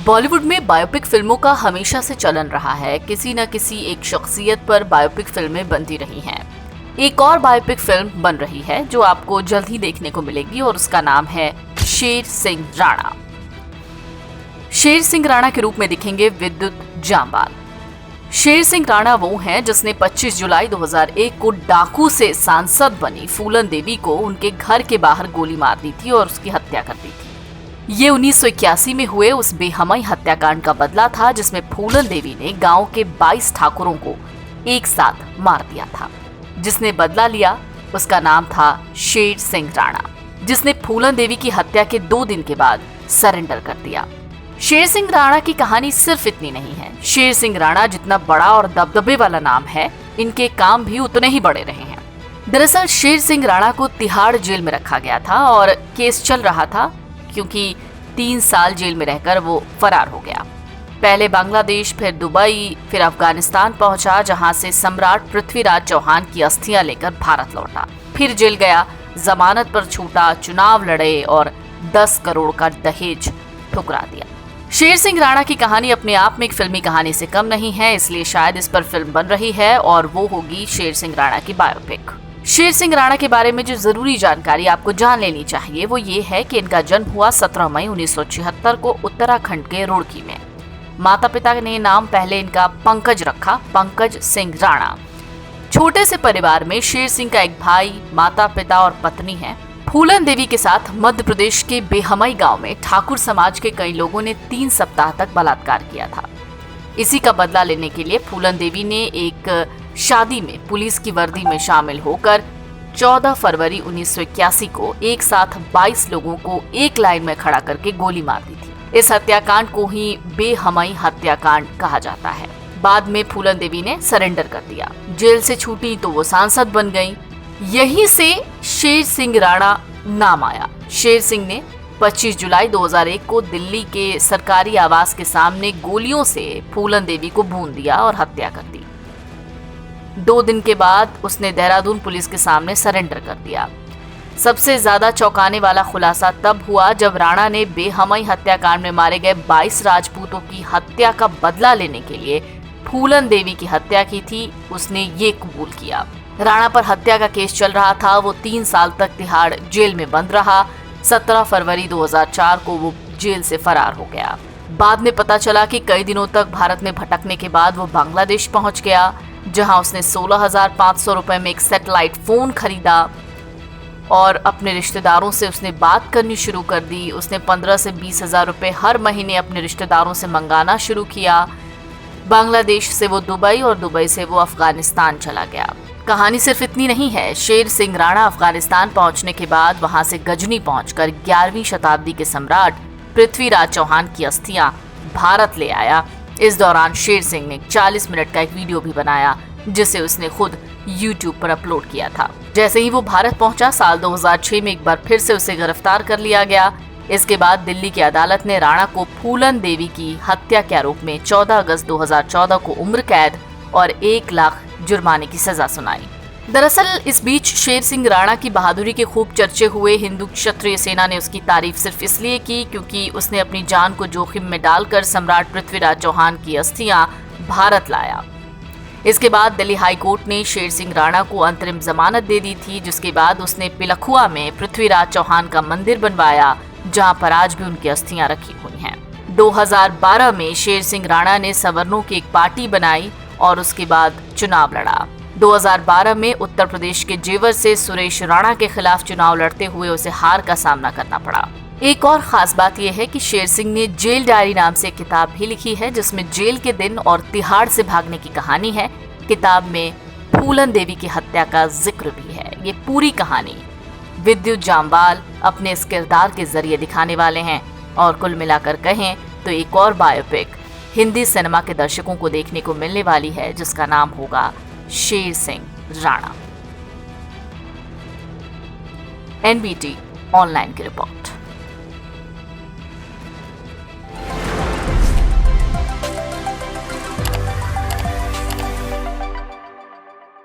बॉलीवुड में बायोपिक फिल्मों का हमेशा से चलन रहा है। किसी न किसी एक शख्सियत पर बायोपिक फिल्में बनती रही हैं। एक और बायोपिक फिल्म बन रही है जो आपको जल्द ही देखने को मिलेगी और उसका नाम है शेर सिंह राणा। शेर सिंह राणा के रूप में दिखेंगे विद्युत जामवाल। शेर सिंह राणा वो हैं जिसने 25 जुलाई 2001 को डाकू से सांसद बनी फूलन देवी को उनके घर के बाहर गोली मार दी थी और उसकी हत्या कर दी थी। ये 1981 में हुए उस बेहमई हत्याकांड का बदला था जिसमें फूलन देवी ने गांव के 22 ठाकुरों को एक साथ मार दिया था। जिसने बदला लिया उसका नाम था शेर सिंह राणा, जिसने फूलन देवी की हत्या के 2 दिन के बाद सरेंडर कर दिया। शेर सिंह राणा की कहानी सिर्फ इतनी नहीं है। शेर सिंह राणा जितना बड़ा और दबदबे वाला नाम है, इनके काम भी उतने ही बड़े रहे हैं। दरअसल शेर सिंह राणा को तिहाड़ जेल में रखा गया था और केस चल रहा था क्योंकि 3 साल जेल में रहकर वो फरार हो गया। पहले बांग्लादेश, फिर दुबई, फिर अफगानिस्तान पहुंचा, जहां से सम्राट पृथ्वीराज चौहान की अस्थियां लेकर भारत लौटा। फिर जेल गया, जमानत पर छूटा, चुनाव लड़े और 10 करोड़ का दहेज ठुकरा दिया। शेर सिंह राणा की कहानी अपने आप में एक फिल्मी कहानी से कम नहीं है, इसलिए शायद इस पर फिल्म बन रही है और वो होगी शेर सिंह राणा की बायोपिक। शेर सिंह राणा के बारे में जो जरूरी जानकारी आपको जान लेनी चाहिए वो ये है कि इनका जन्म हुआ 17 मई 1976 को उत्तराखंड के रुड़की में। माता पिता ने नाम पहले इनका पंकज रखा, पंकज सिंह राणा। छोटे से परिवार में शेर सिंह का एक भाई, माता पिता और पत्नी है। फूलन देवी के साथ मध्य प्रदेश के बेहमई गांव में ठाकुर समाज के कई लोगों ने 3 सप्ताह तक बलात्कार किया था। इसी का बदला लेने के लिए फूलन देवी ने एक शादी में पुलिस की वर्दी में शामिल होकर 14 फरवरी 1981 को एक साथ 22 लोगों को एक लाइन में खड़ा करके गोली मार दी थी। इस हत्याकांड को ही बेहमई हत्याकांड कहा जाता है। बाद में फूलन देवी ने सरेंडर कर दिया। जेल से छूटी तो वो सांसद बन गई। यहीं से शेर सिंह राणा नाम आया। शेर सिंह ने 25 जुलाई 2001 को दिल्ली के सरकारी आवास के सामने गोलियों से फूलन देवी को भून दिया और हत्या कर दी। 2 दिन के बाद उसने देहरादून पुलिस के सामने सरेंडर कर दिया। सबसे ज्यादा चौंकाने वाला खुलासा तब हुआ जब राणा ने बेहमई हत्याकांड में मारे गए 22 राजपूतों की हत्या का बदला लेने के लिए फूलन देवी की हत्या की थी। उसने ये कबूल किया। राणा पर हत्या का केस चल रहा था। वो 3 साल तक तिहाड़ जेल में बंद रहा। 17 फरवरी 2004 को वो जेल से फरार हो गया। बाद में पता चला कि कई दिनों तक भारत में भटकने के बाद वो बांग्लादेश पहुंच गया, जहां उसने 16,500 रुपए में एक सैटेलाइट फोन खरीदा और अपने रिश्तेदारों से उसने बात करनी शुरू कर दी। उसने 15 से 20,000 रुपए हर महीने अपने रिश्तेदारों से मंगाना शुरू किया। बांग्लादेश से वो दुबई और दुबई से वो अफगानिस्तान चला गया। कहानी सिर्फ इतनी नहीं है। शेर सिंह राणा अफगानिस्तान पहुंचने के बाद वहां से गजनी पहुंचकर 11वीं शताब्दी के सम्राट पृथ्वीराज चौहान की अस्थियां भारत ले आया। इस दौरान शेर सिंह ने 40 मिनट का एक वीडियो भी बनाया जिसे उसने खुद YouTube पर अपलोड किया था। जैसे ही वो भारत पहुंचा, साल 2006 में एक बार फिर से उसे गिरफ्तार कर लिया गया। इसके बाद दिल्ली की अदालत ने राणा को फूलन देवी की हत्या के आरोप में 14 अगस्त 2014 को उम्र कैद और 1 लाख जुर्माने की सजा सुनाई। दरअसल इस बीच शेर सिंह राणा की बहादुरी के खूब चर्चे हुए। हिंदू क्षत्रिय सेना ने उसकी तारीफ सिर्फ इसलिए की क्योंकि उसने अपनी जान को जोखिम में डालकर सम्राट पृथ्वीराज चौहान की अस्थियां भारत लाया। इसके बाद दिल्ली हाई कोर्ट ने शेर सिंह राणा को अंतरिम जमानत दे दी थी, जिसके बाद उसने पिलखुआ में पृथ्वीराज चौहान का मंदिर बनवाया, जहां पर आज भी उनकी अस्थियां रखी हुई हैं। 2012 में शेर सिंह राणा ने सवर्णों की एक पार्टी बनाई और उसके बाद चुनाव लड़ा। 2012 में उत्तर प्रदेश के जेवर से सुरेश राणा के खिलाफ चुनाव लड़ते हुए उसे हार का सामना करना पड़ा। एक और खास बात यह है कि शेर सिंह ने जेल डायरी नाम से एक किताब भी लिखी है जिसमें जेल के दिन और तिहाड़ से भागने की कहानी है। किताब में फूलन देवी की हत्या का जिक्र भी है। ये पूरी कहानी विद्युत जामवाल अपने इस किरदार के जरिए दिखाने वाले हैं और कुल मिलाकर कहें तो एक और बायोपिक हिंदी सिनेमा के दर्शकों को देखने को मिलने वाली है जिसका नाम होगा शेर सिंह राणा। NBT ऑनलाइन की रिपोर्ट।